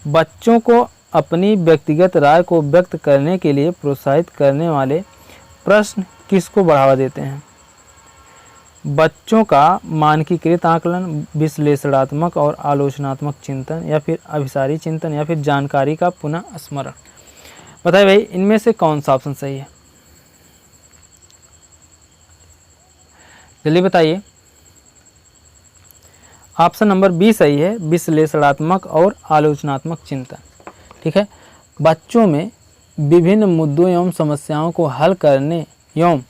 बच्चों को अपनी व्यक्तिगत राय को व्यक्त करने के लिए प्रोत्साहित करने वाले प्रश्न किसको बढ़ावा देते हैं? बच्चों का मानकीकृत आकलन, विश्लेषणात्मक और आलोचनात्मक चिंतन, या फिर अभिसारी चिंतन, या फिर जानकारी का पुनः स्मरण। बताइए भाई इनमें से कौन सा ऑप्शन सही है, जल्दी बताइए। ऑप्शन नंबर बी सही है, विश्लेषणात्मक और आलोचनात्मक चिंतन। ठीक है, बच्चों में विभिन्न मुद्दों एवं समस्याओं को हल करने एवं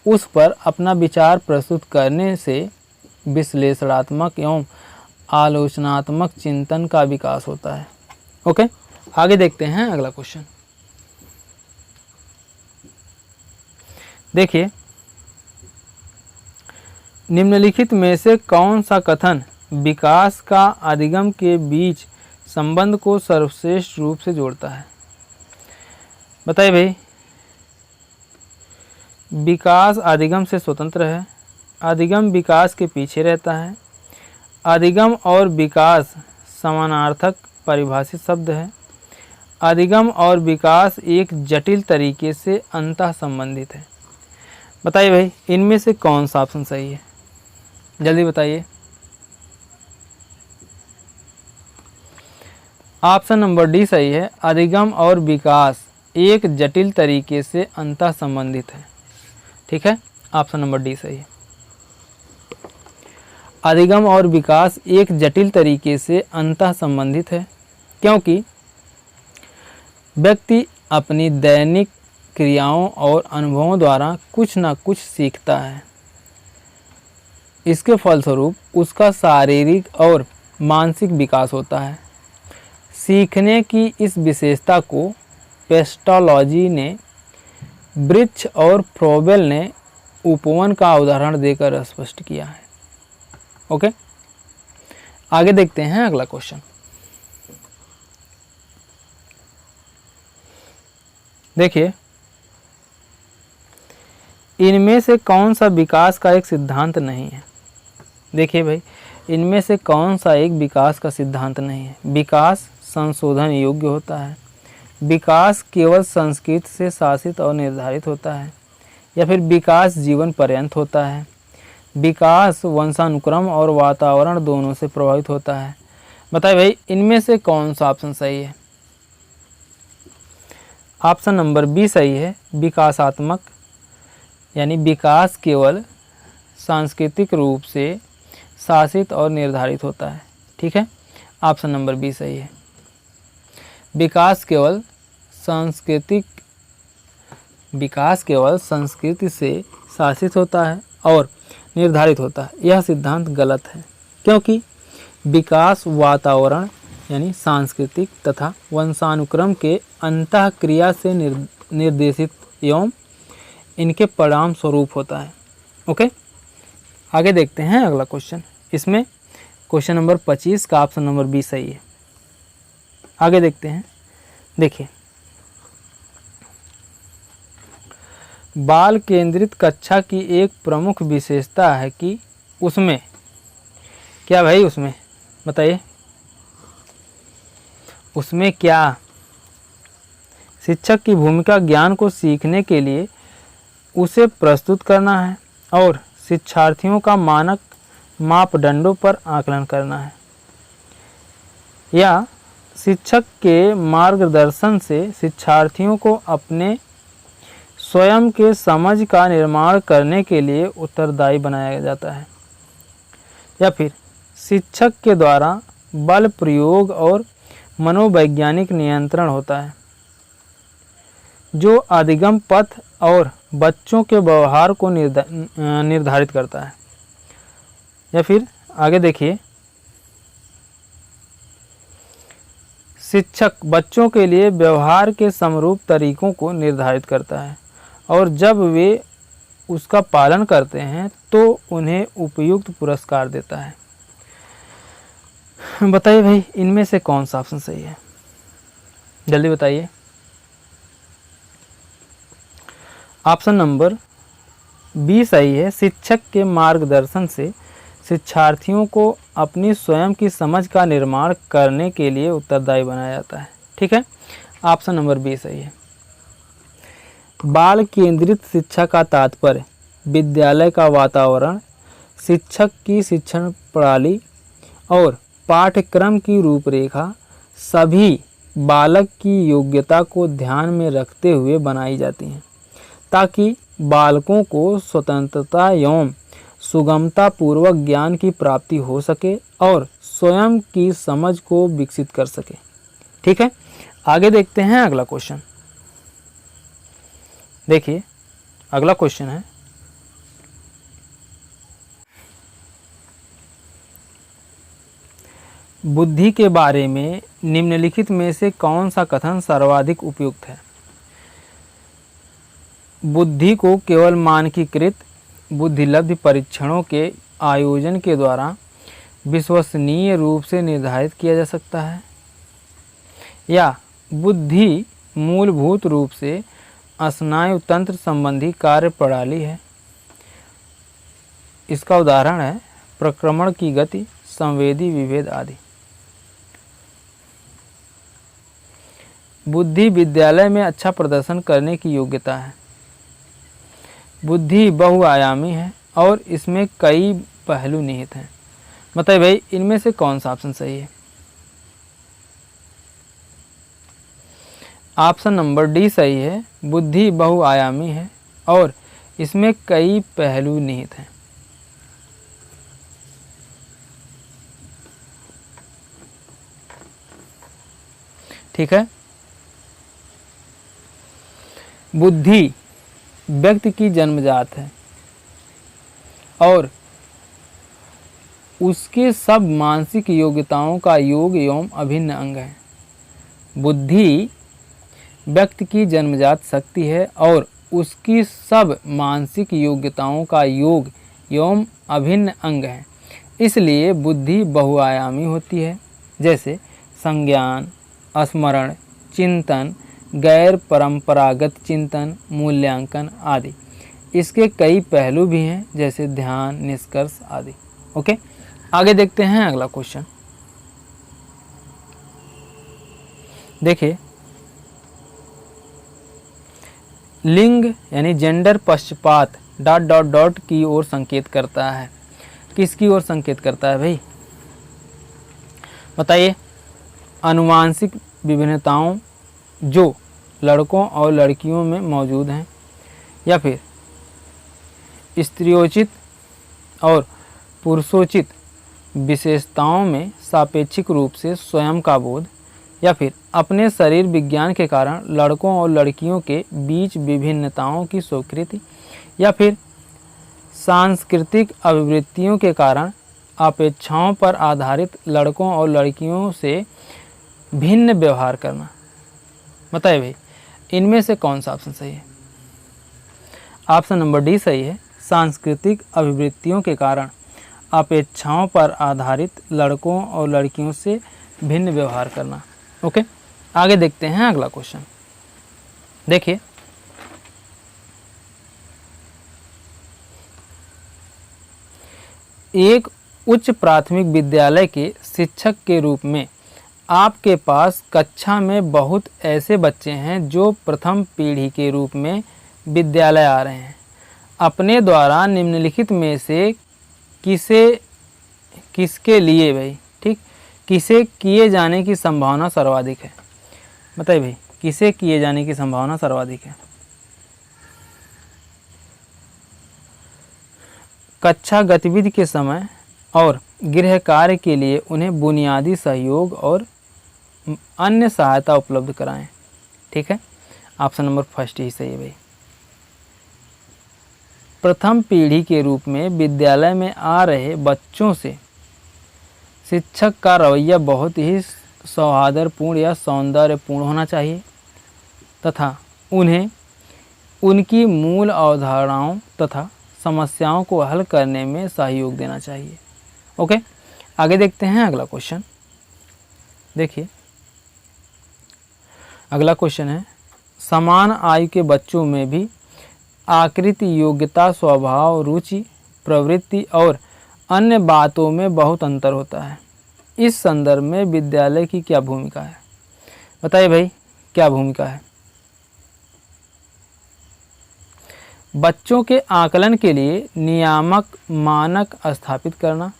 उस पर अपना विचार प्रस्तुत करने से विश्लेषणात्मक एवं आलोचनात्मक चिंतन का विकास होता है। ओके, आगे देखते हैं अगला क्वेश्चन। देखिए, निम्नलिखित में से कौन सा कथन विकास का अधिगम के बीच संबंध को सर्वश्रेष्ठ रूप से जोड़ता है। बताइए भाई, विकास अधिगम से स्वतंत्र है, अधिगम विकास के पीछे रहता है, अधिगम और विकास समानार्थक परिभाषित शब्द है, अधिगम और विकास एक जटिल तरीके से अंतः संबंधित है। बताइए भाई इनमें से कौन सा ऑप्शन सही है, जल्दी बताइए। ऑप्शन नंबर डी सही है, अधिगम और विकास एक जटिल तरीके से अंतः संबंधित है। ठीक है, ऑप्शन नंबर डी सही है, अधिगम और विकास एक जटिल तरीके से अंतः संबंधित है, क्योंकि व्यक्ति अपनी दैनिक क्रियाओं और अनुभवों द्वारा कुछ न कुछ सीखता है। इसके फलस्वरूप उसका शारीरिक और मानसिक विकास होता है। सीखने की इस विशेषता को पेस्टोलॉजी ने ब्रिच और फ्रोबेल ने उपवन का उदाहरण देकर स्पष्ट किया है। ओके, आगे देखते हैं अगला क्वेश्चन। देखिए, इनमें से कौन सा विकास का एक सिद्धांत नहीं है। देखिए भाई, इनमें से कौन सा एक विकास का सिद्धांत नहीं है। विकास संशोधन योग्य होता है, विकास केवल संस्कृति से शासित और निर्धारित होता है, या फिर विकास जीवन पर्यंत होता है, विकास वंशानुक्रम और वातावरण दोनों से प्रभावित होता है। बताइए भाई इनमें से कौन सा ऑप्शन सही है। ऑप्शन नंबर बी सही है, विकासात्मक, यानी विकास केवल सांस्कृतिक रूप से शासित और निर्धारित होता है। ठीक है, ऑप्शन नंबर बी सही है, विकास केवल संस्कृति से शासित होता है और निर्धारित होता है। यह सिद्धांत गलत है, क्योंकि विकास वातावरण यानी सांस्कृतिक तथा वंशानुक्रम के अंतःक्रिया से निर्देशित एवं इनके परिणाम स्वरूप होता है। ओके, आगे देखते हैं अगला क्वेश्चन। इसमें क्वेश्चन नंबर 25 का ऑप्शन नंबर बी सही है। आगे देखते हैं। देखिए, बाल केंद्रित कक्षा की एक प्रमुख विशेषता है कि उसमें क्या भाई, उसमें बताइए, उसमें क्या शिक्षक की भूमिका ज्ञान को सीखने के लिए उसे प्रस्तुत करना है और शिक्षार्थियों का मानक मापदंडों पर आकलन करना है, या शिक्षक के मार्गदर्शन से शिक्षार्थियों को अपने स्वयं के समझ का निर्माण करने के लिए उत्तरदायी बनाया जाता है, या फिर शिक्षक के द्वारा बल प्रयोग और मनोवैज्ञानिक नियंत्रण होता है जो अधिगम पथ और बच्चों के व्यवहार को निर्धारित करता है। या फिर आगे देखिए, शिक्षक बच्चों के लिए व्यवहार के समरूप तरीकों को निर्धारित करता है और जब वे उसका पालन करते हैं तो उन्हें उपयुक्त पुरस्कार देता है। बताइए भाई इनमें से कौन सा ऑप्शन सही है, जल्दी बताइए। ऑप्शन नंबर बी सही है, शिक्षक के मार्गदर्शन से शिक्षार्थियों को अपनी स्वयं की समझ का निर्माण करने के लिए उत्तरदायी बनाया जाता है। ठीक है, ऑप्शन नंबर बी सही है। बाल केंद्रित शिक्षा का तात्पर्य विद्यालय का वातावरण शिक्षक की शिक्षण प्रणाली और पाठ्यक्रम की रूपरेखा सभी बालक की योग्यता को ध्यान में रखते हुए बनाई जाती हैं, ताकि बालकों को स्वतंत्रता एवं सुगमता पूर्वक ज्ञान की प्राप्ति हो सके और स्वयं की समझ को विकसित कर सके। ठीक है, आगे देखते हैं अगला क्वेश्चन। देखिए अगला क्वेश्चन है, बुद्धि के बारे में निम्नलिखित में से कौन सा कथन सर्वाधिक उपयुक्त है? बुद्धि को केवल मानकीकृत बुद्धिलब्धि परीक्षणों के आयोजन के द्वारा विश्वसनीय रूप से निर्धारित किया जा सकता है, या बुद्धि मूलभूत रूप से स्नायु तंत्र संबंधी कार्य प्रणाली है। इसका उदाहरण है प्रक्रमण की गति, संवेदी विभेद आदि। बुद्धि विद्यालय में अच्छा प्रदर्शन करने की योग्यता है। बुद्धि बहुआयामी है और इसमें कई पहलू निहित हैं। बताइए भाई, इनमें से कौन सा ऑप्शन सही है? ऑप्शन नंबर डी सही है। बुद्धि बहुआयामी है और इसमें कई पहलू निहित हैं। ठीक है, बुद्धि व्यक्ति की जन्मजात है और उसके सब मानसिक योग्यताओं का योग एवं अभिन्न अंग है। बुद्धि व्यक्ति की जन्मजात शक्ति है और उसकी सब मानसिक योग्यताओं का योग एवं अभिन्न अंग है। इसलिए बुद्धि बहुआयामी होती है, जैसे संज्ञान, स्मरण, चिंतन, गैर परंपरागत चिंतन, मूल्यांकन आदि। इसके कई पहलू भी हैं, जैसे ध्यान, निष्कर्ष आदि। ओके, आगे देखते हैं अगला क्वेश्चन। देखिए, लिंग यानी जेंडर पक्षपात ... की ओर संकेत करता है। किसकी ओर संकेत करता है भाई? बताइए। आनुवांशिक विभिन्नताओं जो लड़कों और लड़कियों में मौजूद हैं, या फिर स्त्रियोचित और पुरुषोचित विशेषताओं में सापेक्षिक रूप से स्वयं का बोध, या फिर अपने शरीर विज्ञान के कारण लड़कों और लड़कियों के बीच विभिन्नताओं की स्वीकृति, या फिर सांस्कृतिक अभिवृत्तियों के कारण अपेक्षाओं पर आधारित लड़कों और लड़कियों से भिन्न व्यवहार करना। बताइए भाई, इनमें से कौन सा ऑप्शन सही है? ऑप्शन नंबर डी सही है। सांस्कृतिक अभिवृत्तियों के कारण अपेक्षाओं पर आधारित लड़कों और लड़कियों से भिन्न व्यवहार करना। ओके, आगे देखते हैं अगला क्वेश्चन। देखिए, एक उच्च प्राथमिक विद्यालय के शिक्षक के रूप में आपके पास कक्षा में बहुत ऐसे बच्चे हैं जो प्रथम पीढ़ी के रूप में विद्यालय आ रहे हैं। अपने द्वारा निम्नलिखित में से किसके लिए भाई, ठीक, किसे किए जाने की संभावना सर्वाधिक है? बताइए भाई, किसे किए जाने की संभावना सर्वाधिक है? कक्षा गतिविधि के समय और गृह कार्य के लिए उन्हें बुनियादी सहयोग और अन्य सहायता उपलब्ध कराएं। ठीक है, ऑप्शन नंबर फर्स्ट ही सही है भाई। प्रथम पीढ़ी के रूप में विद्यालय में आ रहे बच्चों से शिक्षक का रवैया बहुत ही सौहार्दपूर्ण या सौंदर्यपूर्ण होना चाहिए तथा उन्हें उनकी मूल अवधारणाओं तथा समस्याओं को हल करने में सहयोग देना चाहिए। ओके, आगे देखते हैं अगला क्वेश्चन। देखिए, अगला क्वेश्चन है, समान आयु के बच्चों में भी आकृति, योग्यता, स्वभाव, रुचि, प्रवृत्ति और अन्य बातों में बहुत अंतर होता है। इस संदर्भ में विद्यालय की क्या भूमिका है? बताइए भाई, क्या भूमिका है? बच्चों के आकलन के लिए नियामक मानक स्थापित करना,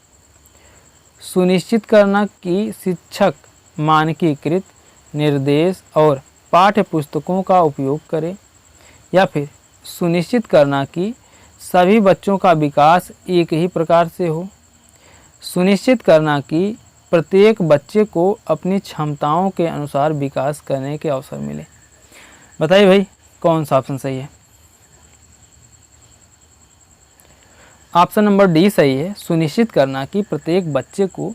सुनिश्चित करना कि शिक्षक मानकीकृत निर्देश और पाठ्य पुस्तकों का उपयोग करें, या फिर सुनिश्चित करना कि सभी बच्चों का विकास एक ही प्रकार से हो, सुनिश्चित करना कि प्रत्येक बच्चे को अपनी क्षमताओं के अनुसार विकास करने के अवसर मिले। बताइए भाई कौन सा ऑप्शन सही है? ऑप्शन नंबर डी सही है, सुनिश्चित करना कि प्रत्येक बच्चे को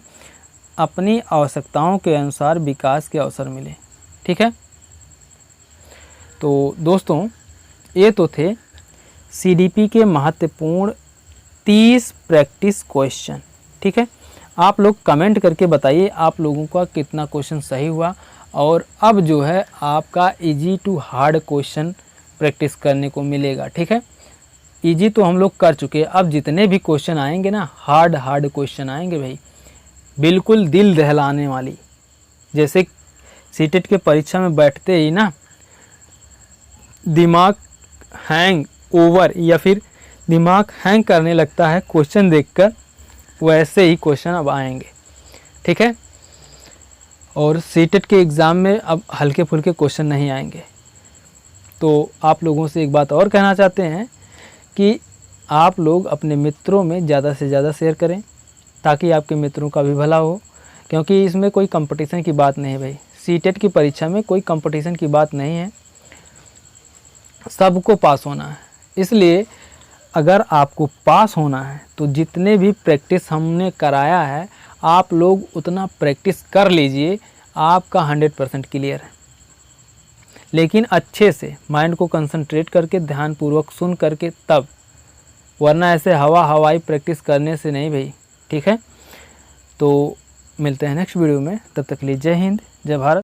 अपनी आवश्यकताओं के अनुसार विकास के अवसर मिले। ठीक है, तो दोस्तों ये तो थे सीडीपी के महत्वपूर्ण 30 प्रैक्टिस क्वेश्चन। ठीक है, आप लोग कमेंट करके बताइए आप लोगों का कितना क्वेश्चन सही हुआ, और अब जो है आपका easy to hard question practice करने को मिलेगा। ठीक है, इजी तो हम लोग कर चुके हैं, अब जितने भी क्वेश्चन आएंगे ना हार्ड क्वेश्चन आएंगे भाई, बिल्कुल दिल दहलाने वाली। जैसे सीटेट के परीक्षा में बैठते ही ना दिमाग हैंग ओवर या फिर दिमाग हैंग करने लगता है क्वेश्चन देखकर, वैसे ही क्वेश्चन अब आएंगे। ठीक है, और सीटेट के एग्ज़ाम में अब हल्के फुल्के क्वेश्चन नहीं आएंगे। तो आप लोगों से एक बात और कहना चाहते हैं कि आप लोग अपने मित्रों में ज़्यादा से ज़्यादा शेयर करें ताकि आपके मित्रों का भी भला हो, क्योंकि इसमें कोई कंपटीशन की बात नहीं है भाई। सीटेट की परीक्षा में कोई कंपटीशन की बात नहीं है, सबको पास होना है। इसलिए अगर आपको पास होना है तो जितने भी प्रैक्टिस हमने कराया है आप लोग उतना प्रैक्टिस कर लीजिए, आपका 100% क्लियर है। लेकिन अच्छे से माइंड को कंसंट्रेट करके ध्यानपूर्वक सुन करके तब, वरना ऐसे हवाई प्रैक्टिस करने से नहीं भाई। ठीक है, तो मिलते हैं नेक्स्ट वीडियो में, तब तक के लिए जय हिंद जय भारत।